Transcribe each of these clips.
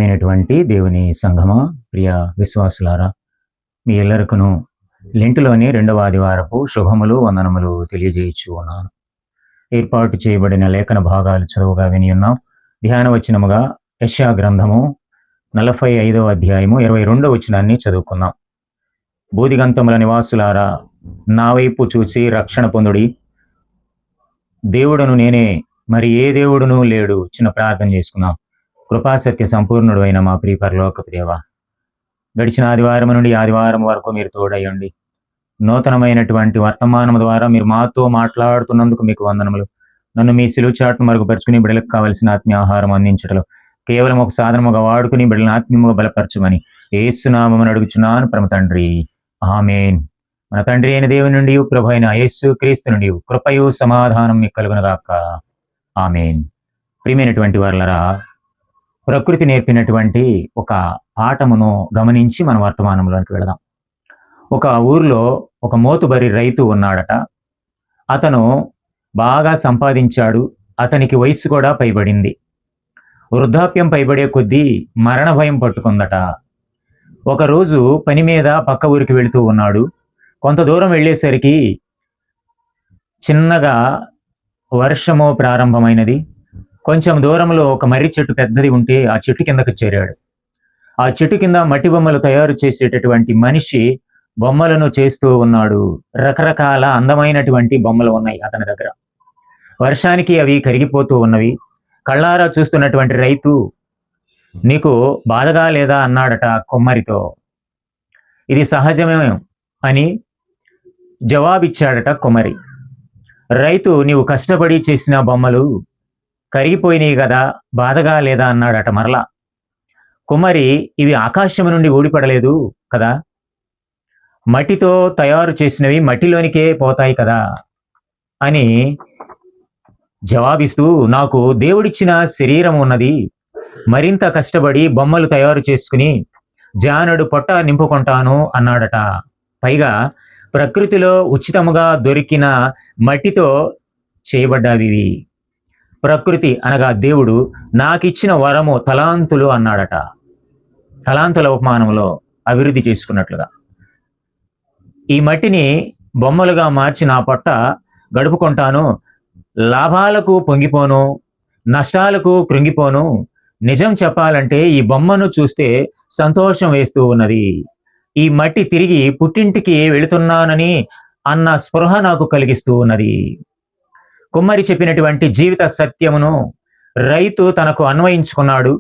ప్రియమైనటువంటి దేవుని సంఘమా, ప్రియ విశ్వాసులారా, మీ ఎల్లరికును లెంటులోని 2వ ఆదివారపు శుభములు, వందనములు తెలియజేయచ్చు ఉన్నాను. ఏర్పాటు చేయబడిన లేఖన భాగాలు చదువుగా వినియున్నాం. ధ్యాన వచనముగా యెషయా గ్రంథము 45వ అధ్యాయము 22వ వచనాన్ని చదువుకుందాం. బూదిగంతముల నివాసులారా, నా వైపు చూసి రక్షణ పొందుడి. దేవుడును నేనే, మరి ఏ దేవుడును లేడు. చిన్న ప్రార్థన చేసుకుందాం. కృపాసత్య సంపూర్ణుడు అయిన మా ప్రియ పరలోకపు దేవా, గడిచిన ఆదివారం నుండి ఆదివారం వరకు మీరు తోడయ్యండి. నూతనమైనటువంటి వర్తమానం ద్వారా మీరు మాతో మాట్లాడుతున్నందుకు మీకు వందనములు. నన్ను మీ సిలువ చాటును మరుగుపరుచుకుని బిడ్డలకు కావలసిన ఆత్మీయ ఆహారం అందించటలో కేవలం ఒక సాధనముగా వాడుకుని బిడ్డలను ఆత్మీయముగా బలపరచమని యేసునామమున అడుగుచున్నాను పరమ తండ్రి, ఆమేన్. మన తండ్రి అయిన దేవుని నుండి, ప్రభు అయిన యేసు క్రీస్తు నుండి కృపయు సమాధానం మీకు కలుగునుగాక, ఆమేన్. ప్రియమైనటువంటి వారలారా, ప్రకృతి నేర్పినటువంటి ఒక పాఠమును గమనించి మన వర్తమానంలోకి వెళదాం. ఒక ఊర్లో ఒక మోతుబరి రైతు ఉన్నాడట. అతను బాగా సంపాదించాడు. అతనికి వయసు కూడా పైబడింది. వృద్ధాప్యం పైబడే కొద్దీ మరణ భయం పట్టుకుందట. ఒకరోజు పని మీద పక్క ఊరికి వెళుతూ ఉన్నాడు. కొంత దూరం వెళ్ళేసరికి చిన్నగా వర్షము ప్రారంభమైనది. కొంచెం దూరంలో ఒక మర్రి చెట్టు పెద్దది ఉంటే ఆ చెట్టు కిందకు చేరాడు. ఆ చెట్టు కింద మట్టి బొమ్మలు తయారు చేసేటటువంటి మనిషి బొమ్మలను చేస్తూ ఉన్నాడు. రకరకాల అందమైనటువంటి బొమ్మలు ఉన్నాయి అతని దగ్గర. వర్షానికి అవి కరిగిపోతూ ఉన్నవి. కళ్ళారా చూస్తున్నటువంటి రైతు, నీకు బాధగా లేదా అన్నాడట కొమ్మరితో. ఇది సహజమే అని జవాబిచ్చాడట కొమ్మరి. రైతు, నీవు కష్టపడి చేసిన బొమ్మలు కరిగిపోయినాయి కదా, బాధగా లేదా అన్నాడట మరలా. కుమ్మరి, ఇవి ఆకాశం నుండి ఊడిపడలేదు కదా, మట్టితో తయారు చేసినవి మట్టిలోనికే పోతాయి కదా అని జవాబిస్తూ, నాకు దేవుడిచ్చిన శరీరం ఉన్నది, మరింత కష్టపడి బొమ్మలు తయారు చేసుకుని జానడు పొట్ట నింపుకుంటాను అన్నాడట. పైగా ప్రకృతిలో ఉచితముగా దొరికిన మట్టితో చేయబడ్డావి. ప్రకృతి అనగా దేవుడు నాకిచ్చిన వరము తలాంతులు అన్నాడట. తలాంతుల ఉపమానంలో అభివృద్ధి చేసుకున్నట్లుగా ఈ మట్టిని బొమ్మలుగా మార్చి నా పొట్ట గడుపుకుంటాను. లాభాలకు పొంగిపోను, నష్టాలకు కృంగిపోను. నిజం చెప్పాలంటే ఈ బొమ్మను చూస్తే సంతోషం వేస్తూ ఉన్నది. ఈ మట్టి తిరిగి పుట్టింటికి వెళుతున్నానని అన్న స్పృహ నాకు కలిగిస్తూ ఉన్నది. కుమ్మరి చెప్పినటువంటి జీవిత సత్యమును రైతు తనకు అన్వయించుకున్నాడు.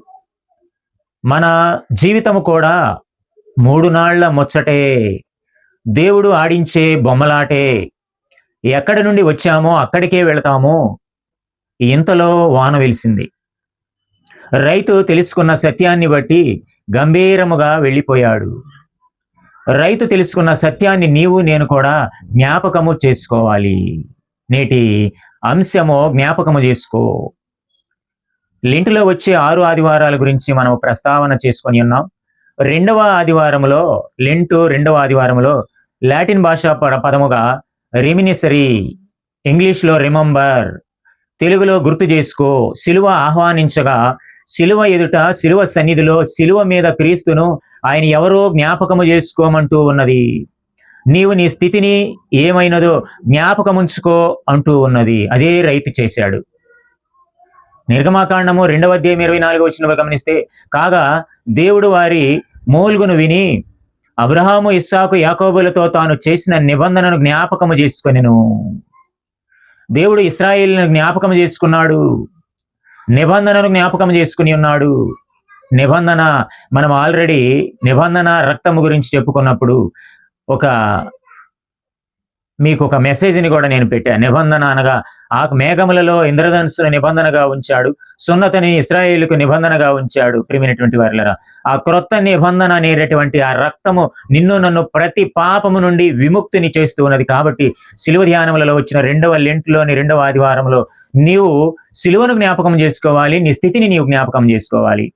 మన జీవితము కూడా 3 నాళ్ల ముచ్చటే, దేవుడు ఆడించే బొమ్మలాటే. ఎక్కడి నుండి వచ్చామో అక్కడికే వెళతాము. ఇంతలో వాన వెలిసింది. రైతు తెలుసుకున్న సత్యాన్ని బట్టి గంభీరముగా వెళ్ళిపోయాడు. రైతు తెలుసుకున్న సత్యాన్ని నీవు నేను కూడా జ్ఞాపకము చేసుకోవాలి. నేటి అంశము జ్ఞాపకము చేసుకో. లెంటులో వచ్చే 6 ఆదివారాల గురించి మనం ప్రస్తావన చేసుకొని ఉన్నాం. 2వ ఆదివారములో, లెంటు 2వ ఆదివారములో లాటిన్ భాషా పదముగా రెమినిసరీ, ఇంగ్లీష్లో రిమంబర్, తెలుగులో గుర్తు చేసుకో, సిలువ ఆహ్వానించగా సిలువ ఎదుట, సిలువ సన్నిధిలో, సిలువ మీద క్రీస్తును ఆయన ఎవరో జ్ఞాపకము చేసుకోమంటూ ఉన్నది. నీవు నీ స్థితిని ఏమైనదో జ్ఞాపకముంచుకో అంటూ ఉన్నది. అదే రైతు చేశాడు. నిర్గమాకాండము 2వ అధ్యాయం 24వ వచనంలో గమనిస్తే, కాగా దేవుడు వారి మూల్గును విని అబ్రహాము, ఇస్సాకు, యాకోబులతో తాను చేసిన నిబంధనను జ్ఞాపకము చేసుకొనెను. దేవుడు ఇశ్రాయేలును జ్ఞాపకం చేసుకున్నాడు. నిబంధనను జ్ఞాపకం చేసుకుని ఉన్నాడు. నిబంధన, మనం ఆల్రెడీ నిబంధన రక్తము గురించి చెప్పుకున్నప్పుడు మీకు ఒక మెసేజ్ని కూడా నేను పెట్టాను. నిబంధన అనగా ఆ మేఘములలో ఇంద్రధనుస్సును నిబంధనగా ఉంచాడు, సున్నతిని ఇశ్రాయేలుకు నిబంధనగా ఉంచాడు. ప్రియమైనటువంటి వారిలారా, ఆ క్రొత్త నిబంధన అనేటటువంటి ఆ రక్తము నిన్ను నన్ను ప్రతి పాపము నుండి విముక్తిని చేస్తూ ఉన్నది. కాబట్టి సిలువ ధ్యానములలో వచ్చిన 2వ లెంటులోని 2వ ఆదివారంలో నీవు సిలువను జ్ఞాపకం చేసుకోవాలి. నీ స్థితిని నీవు జ్ఞాపకం చేసుకోవాలి.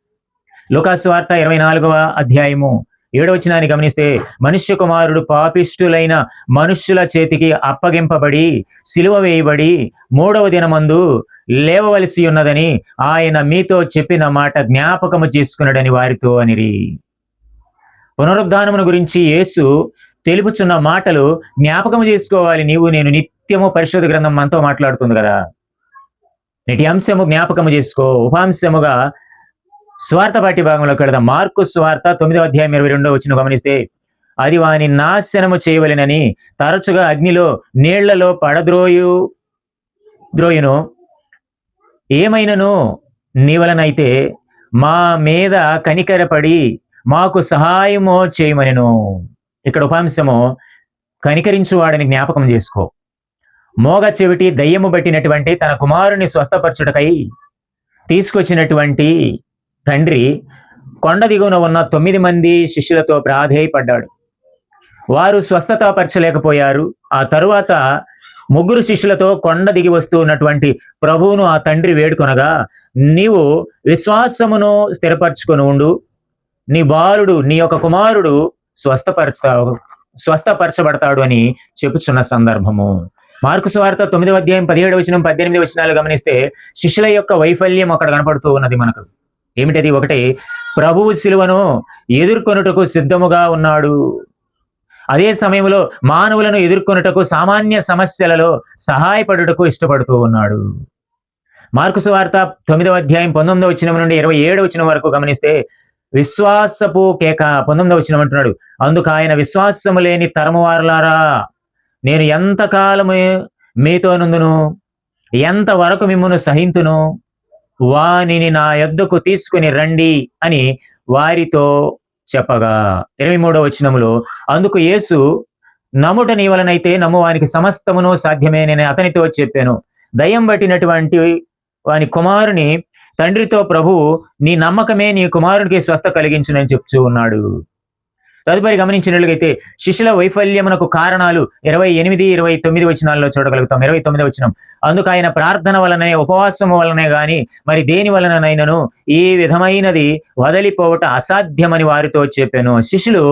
లూకాసు వార్త 24వ అధ్యాయము 7వ వచనాన్ని గమనిస్తే, మనుష్య కుమారుడు పాపిష్టులైన మనుష్యుల చేతికి అప్పగింపబడి సిలువ వేయబడి 3వ దినమందు లేవవలసి ఉన్నదని ఆయన మీతో చెప్పిన మాట జ్ఞాపకము చేసుకున్నాడని వారితో అనిరి. పునరుద్ధానమును గురించి యేసు తెలుపుచున్న మాటలు జ్ఞాపకము చేసుకోవాలి. నీవు నేను నిత్యము పరిశుద్ధ గ్రంథం మనతో మాట్లాడుతుంది కదా. నేటి అంశము జ్ఞాపకము చేసుకో. ఉపాంశముగా స్వార్థ పాఠ్య భాగంలోకి వెళదాం. మార్కు స్వార్థ 9వ అధ్యాయం 22వ వచనం గమనిస్తే, అది వాని నాశనము చేయవలెనని తరచుగా అగ్నిలో నీళ్లలో ద్రోయును, ఏమైనను నీ వలనైతే మా మీద కనికరపడి మాకు సహాయము చేయమనెను. ఇక్కడ ఉపాంశము కనికరించువాడని జ్ఞాపకం చేసుకో. మోగ చెవిటి దయ్యము పట్టినటువంటి తన కుమారుని స్వస్థపరచుటకై తీసుకొచ్చినటువంటి తండ్రి కొండ దిగువన ఉన్న 9 మంది శిష్యులతో ప్రాధేయపడ్డాడు. వారు స్వస్థత పరచలేకపోయారు. ఆ తరువాత 3 శిష్యులతో కొండ దిగి వస్తూ ఉన్నటువంటి ప్రభువును ఆ తండ్రి వేడుకొనగా, నీవు విశ్వాసమును స్థిరపరచుకొని ఉండు, నీ బాలుడు, నీ యొక్క కుమారుడు స్వస్థపరచబడతాడు అని చెప్పుచున్న సందర్భము. మార్కు సువార్త 9వ అధ్యాయం 17వ వచనం 18వ వచనాలు గమనిస్తే శిష్యుల యొక్క వైఫల్యం అక్కడ కనపడుతూ ఉన్నది మనకు. ఏమిటది? ఒకటి, ప్రభువు శిలువను ఎదుర్కొనుటకు సిద్ధముగా ఉన్నాడు. అదే సమయంలో మానవులను ఎదుర్కొనుటకు సామాన్య సమస్యలలో సహాయపడుటకు ఇష్టపడుతూ ఉన్నాడు. మార్కు సువార్త 9వ అధ్యాయం 19వ వచనం నుండి 27వ వచనం వరకు గమనిస్తే విశ్వాసపు కేక. 19వ వచనం అంటున్నాడు, అందుకు ఆయన, విశ్వాసము లేని తరము వారలారా, నేను ఎంతకాలము మీతో నుందును, ఎంతవరకు మిమ్మును సహింతును, వానిని నా యొద్దకు తీసుకుని రండి అని వారితో చెప్పగా. 23వ వచనములో, అందుకు యేసు, నమ్ముట నీ వలనైతే నమ్ము, వానికి సమస్తమును సాధ్యమే నేను అతనితో చెప్పాను. దయ్యం పట్టినటువంటి వాని కుమారుని తండ్రితో ప్రభువు, నీ నమ్మకమే నీ కుమారునికి స్వస్థ కలిగించునని చెప్తూ ఉన్నాడు. తదుపరి గమనించినట్లయితే శిష్యుల వైఫల్యమునకు కారణాలు 28, 29 వచనాల్లో చూడగలుగుతాం. 29వ వచనం, అందుకు ఆయన ప్రార్థన వలనే ఉపవాసము వలనే గాని మరి దేని వలననైనను ఈ విధమైనది వదిలిపోవట అసాధ్యమని వారితో చెప్పాను. శిష్యులు,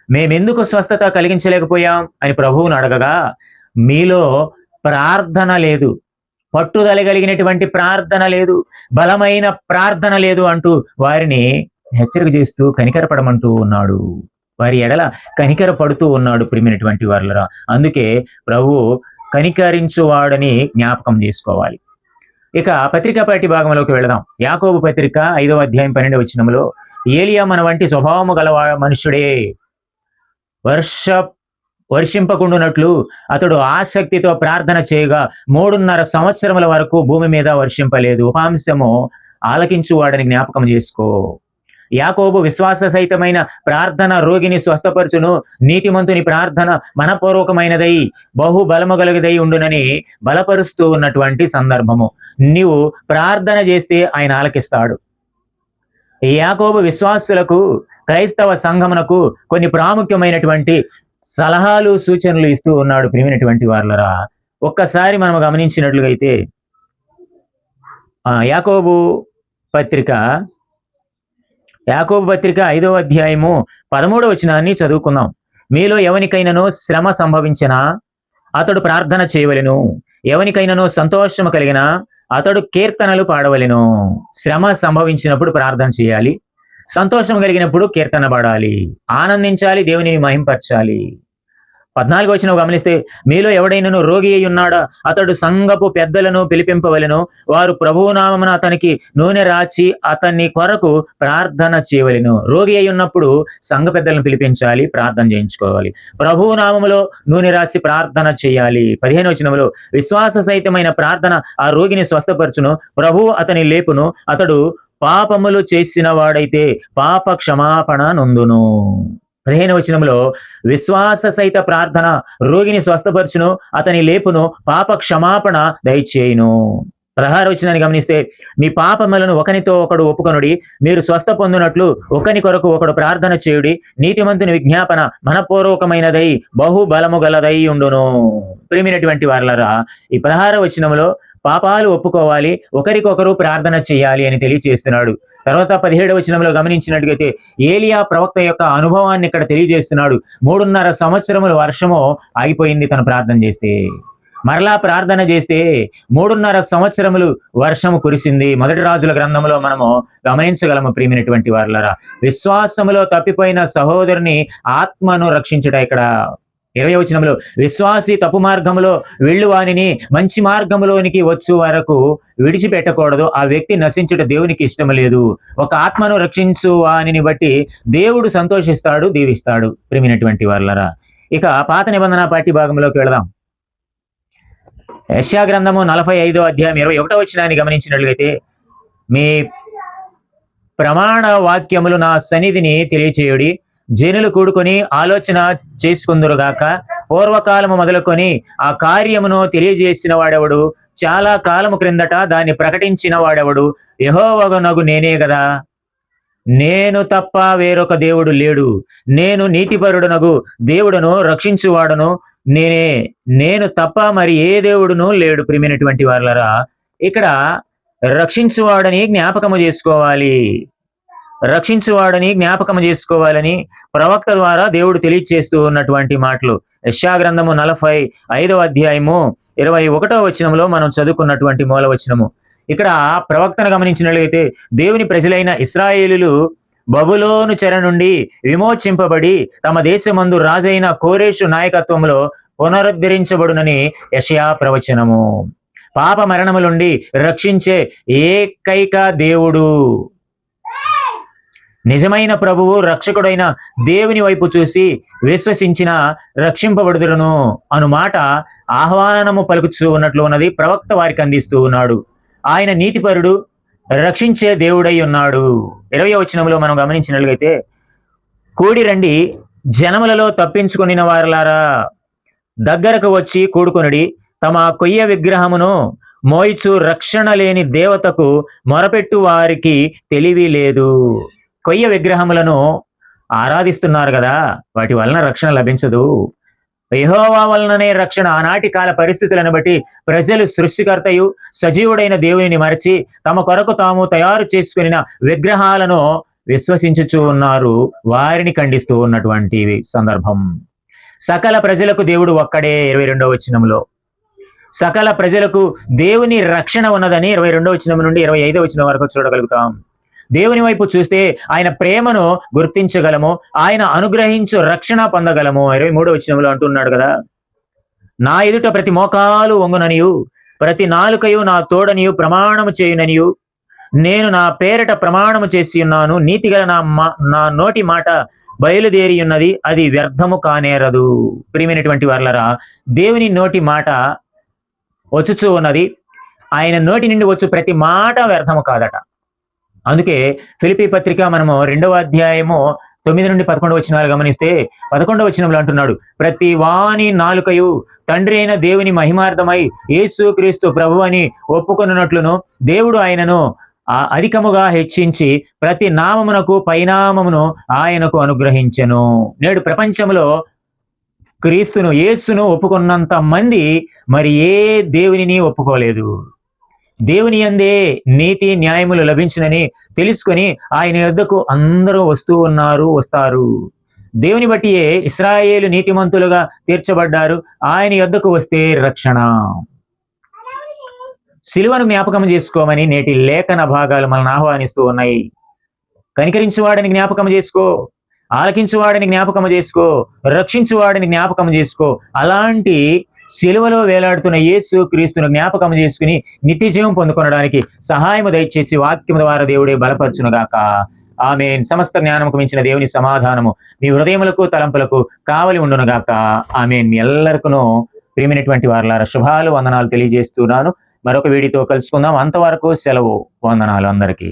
మేమెందుకు స్వస్థత కలిగించలేకపోయాం అని ప్రభువును అడగగా, మీలో ప్రార్థన లేదు, పట్టుదల కలిగినటువంటి ప్రార్థన లేదు, బలమైన ప్రార్థన లేదు అంటూ వారిని హెచ్చరిక చేస్తూ కనికరపడమంటూ ఉన్నాడు. వారి ఎడల కనికర పడుతూ ఉన్నాడు. ప్రియమైనటువంటి వారలరా, అందుకే ప్రభు కనికరించువాడని జ్ఞాపకం చేసుకోవాలి. ఇక పత్రికా పాఠ్య భాగంలోకి వెళదాం. యాకోబు పత్రిక 5వ అధ్యాయం 12వ వచనంలో, ఏలియా మన వంటి స్వభావము గల మనుష్యుడే, వర్షింపకుండునట్లు అతడు ఆసక్తితో ప్రార్థన చేయగా 3.5 సంవత్సరముల వరకు భూమి మీద వర్షింపలేదు. ఉపాంశము ఆలకించువాడని జ్ఞాపకం చేసుకో. యాకోబు విశ్వాస సహితమైన ప్రార్థన రోగిని స్వస్థపరచును, నీతిమంతుని ప్రార్థన మనపూర్వకమైనదై బహు బలము కలిగిదై ఉండునని బలపరుస్తూ ఉన్నటువంటి సందర్భము. నీవు ప్రార్థన చేస్తే ఆయన ఆలకిస్తాడు. యాకోబు విశ్వాసులకు, క్రైస్తవ సంఘమునకు కొన్ని ప్రాముఖ్యమైనటువంటి సలహాలు, సూచనలు ఇస్తూ ఉన్నాడు. ప్రియమైనటువంటి వారలరా, ఒక్కసారి మనం గమనించినట్లుగైతే యాకోబు పత్రిక 5వ అధ్యాయము 13వ వచనాన్ని చదువుకుందాం. మీలో ఎవనికైనానో శ్రమ సంభవించినా అతడు ప్రార్థన చేయవలెను, ఎవనికైనానో సంతోషము కలిగినా అతడు కీర్తనలు పాడవలెను. శ్రమ సంభవించినప్పుడు ప్రార్థన చేయాలి, సంతోషం కలిగినప్పుడు కీర్తన పాడాలి, ఆనందించాలి, దేవునిని మహింపరచాలి. 14వ వచనం గమనిస్తే, మీలో ఎవడైనాను రోగి అయి ఉన్నాడా అతడు సంఘపు పెద్దలను పిలిపింపవలెను, వారు ప్రభువు నామమున అతనికి నూనె రాచి అతన్ని కొరకు ప్రార్థన చేయవలెను. రోగి అయి ఉన్నప్పుడు సంఘ పెద్దలను పిలిపించాలి, ప్రార్థన చేయించుకోవాలి. ప్రభువు నామములో నూనె రాసి ప్రార్థన చేయాలి. 15వ వచనంలో, విశ్వాస సహితమైన ప్రార్థన ఆ రోగిని స్వస్థపరచును, ప్రభువు అతని లేపును, అతడు పాపములు చేసిన వాడైతే పాప క్షమాపణ నొందును. 15వ వచనంలో, విశ్వాస సహిత ప్రార్థన రోగిని స్వస్థపరచును, అతని లేపును, పాప క్షమాపణ దయచేయును. 16వ వచనాన్ని గమనిస్తే, మీ పాపములను ఒకనితో ఒకడు ఒప్పుకొనుడి, మీరు స్వస్థ పొందినట్లు ఒకని కొరకు ఒకడు ప్రార్థన చేయుడి, నీతిమంతుని విజ్ఞాపన మనపూర్వకమైనదై బహు బలము గలదై ఉండును. ప్రియమైనటువంటి వారలారా, ఈ 16వ వచనంలో పాపాలు ఒప్పుకోవాలి, ఒకరికొకరు ప్రార్థన చేయాలి అని తెలియజేస్తున్నాడు. తర్వాత 17వ వచనంలో గమనించినట్లయితే ఏలియా ప్రవక్త యొక్క అనుభవాన్ని ఇక్కడ తెలియజేస్తున్నాడు. 3.5 సంవత్సరముల వర్షము ఆగిపోయింది తను ప్రార్థన చేస్తే. మరలా ప్రార్థన చేస్తే 3.5 సంవత్సరములు వర్షము కురిసింది. మొదటి రాజుల గ్రంథంలో మనము గమనించగలము. ప్రియమైనటువంటి వారలారా, విశ్వాసములో తప్పిపోయిన సహోదరుని ఆత్మను రక్షించుట. ఇక్కడ 20వ వచనంలో, విశ్వాసి తప్పు మార్గములో వెళ్ళు వానిని మంచి మార్గములోనికి వచ్చు వరకు విడిచిపెట్టకూడదు, ఆ వ్యక్తి నశించుట దేవునికి ఇష్టం లేదు. ఒక ఆత్మను రక్షించు వానిని బట్టి దేవుడు సంతోషిస్తాడు, దీవిస్తాడు. ప్రియమైనటువంటి వారలారా, ఇక పాత నిబంధన పాఠ్య భాగంలోకి వెళదాం. యెషయా గ్రంథము 45వ అధ్యాయం 21వ వచనాన్ని గమనించినట్లయితే, మీ ప్రమాణ వాక్యములు నా సన్నిధిని తెలియచేయుడి, జనులు కూడుకొని ఆలోచన చేసుకుందురుగాక. పూర్వకాలము మొదలుకొని ఆ కార్యమును తెలియజేసిన వాడెవడు? చాలా కాలము క్రిందట దాన్ని ప్రకటించిన వాడెవడు? యెహోవానగు నేనే గదా, నేను తప్ప వేరొక దేవుడు లేడు. నేను నీతిపరుడనగు దేవుడను, రక్షించువాడను నేనే, నేను తప్ప మరి ఏ దేవుడును లేడు. ప్రియమైనటువంటి వారలారా, ఇక్కడ రక్షించువాడని జ్ఞాపకము చేసుకోవాలి. రక్షించువాడని జ్ఞాపకం చేసుకోవాలని ప్రవక్త ద్వారా దేవుడు తెలియచేస్తూ ఉన్నటువంటి మాటలు. యెషయా గ్రంథము 45వ అధ్యాయము 21వ వచనంలో మనం చదువుకున్నటువంటి మూలవచనము. ఇక్కడ ప్రవక్తను గమనించినట్లయితే, దేవుని ప్రజలైన ఇశ్రాయేలులు బబులోను చెర నుండి విమోచింపబడి తమ దేశమందు రాజైన కోరేషు నాయకత్వంలో పునరుద్ధరించబడునని యెషయా ప్రవచనము. పాప మరణముల నుండి రక్షించే ఏకైక దేవుడు, నిజమైన ప్రభువు, రక్షకుడైన దేవుని వైపు చూసి విశ్వసించిన రక్షింపబడుదురును అను మాట ఆహ్వానము పలుకుతూ ఉన్నట్లు ఉన్నది. ప్రవక్త వారికి అందిస్తూ ఉన్నాడు. ఆయన నీతిపరుడు, రక్షించే దేవుడై ఉన్నాడు. 20వ వచనంలో మనం గమనించినట్లయితే, కూడి రండి జనములలో తప్పించుకొనిన వారలారా, దగ్గరకు వచ్చి కూడుకొనుడి, తమ కొయ్య విగ్రహమును మోయిచు రక్షణ లేని దేవతకు మొరపెట్టు వారికి తెలివి లేదు. కొయ్య విగ్రహములను ఆరాధిస్తున్నారు కదా, వాటి వలన రక్షణ లభించదు. యెహోవా వలననే రక్షణ. ఆనాటి కాల పరిస్థితులను బట్టి ప్రజలు సృష్టికర్తయు సజీవుడైన దేవునిని మరచి తమ కొరకు తాము తయారు చేసుకుని విగ్రహాలను విశ్వసించుచూ ఉన్నారు. వారిని ఖండిస్తూ ఉన్నటువంటి సందర్భం. సకల ప్రజలకు దేవుడు ఒక్కడే. 22వ వచనంలో సకల ప్రజలకు దేవుని రక్షణ ఉన్నదని 22వ వచనం నుండి 25వ వచనం వరకు చూడగలుగుతాం. దేవుని వైపు చూస్తే ఆయన ప్రేమను గుర్తించగలము, ఆయన అనుగ్రహించు రక్షణ పొందగలము. 23వ వచనంలో అంటున్నాడు కదా, నా ఎదుట ప్రతి మోకాలు వంగుననియు ప్రతి నాలుకయు నా తోడనియు ప్రమాణము చేయుననియు నేను నా పేరట ప్రమాణము చేసి ఉన్నాను. నీతిగల నా నోటి మాట బయలుదేరి ఉన్నది, అది వ్యర్థము కానేరదు. ప్రియమైనటువంటి వారలారా, దేవుని నోటి మాట వచ్చుచూ ఉన్నది. ఆయన నోటి నుండి వచ్చు ప్రతి మాట వ్యర్థము కాదట. అందుకే ఫిలిప్పీ పత్రిక మనము 2వ అధ్యాయము 9 నుండి 11 వచనాలు గమనిస్తే 11వ వచనంలో అంటున్నాడు, ప్రతి వాని నాలుకయు తండ్రి అయిన దేవుని మహిమార్థమై యేసు క్రీస్తు ప్రభు అని ఒప్పుకొనున్నట్లును దేవుడు ఆయనను అధికముగా హెచ్చించి ప్రతి నామమునకు పైనామమును ఆయనకు అనుగ్రహించెను. నేడు ప్రపంచంలో క్రీస్తును, యేసును ఒప్పుకున్నంత మంది మరి ఏ దేవునిని ఒప్పుకోలేదు. దేవుని యందే నీతి న్యాయములు లభించునని తెలుసుకొని ఆయన యొద్దకు అందరూ వస్తారు. దేవుని బట్టియే ఇశ్రాయేలు నీతిమంతులుగా తీర్చబడ్డారు. ఆయన యొద్దకు వస్తే రక్షణ. సిలువను జ్ఞాపకం చేసుకోమని నేటి లేఖన భాగాలు మనల్ని ఆహ్వానిస్తూ ఉన్నాయి. కనికరించువాడని జ్ఞాపకం చేసుకో, ఆలకించువాడని జ్ఞాపకం చేసుకో, రక్షించువాడని జ్ఞాపకం చేసుకో. అలాంటి సిలువలో వేలాడుతున్న యేసు క్రీస్తును జ్ఞాపకం చేసుకుని నిత్య జీవం పొందుకొనడానికి సహాయము దయచేసి వాక్యము ద్వారా దేవుడే బలపరచునుగాక. ఆమేన్. సమస్త జ్ఞానముకు మించిన దేవుని సమాధానము మీ హృదయములకు తలంపులకు కావలి ఉండునుగాక. ఆమేన్. మీ ಎಲ್ಲರಿಗೂ ప్రియమైనటువంటి వారలారా, శుభాలు వందనాలు తెలియజేస్తున్నాను. మరొక వీడియోతో కలుసుకుందాం. అంతవరకు సెలవు. వందనాలు అందరికీ.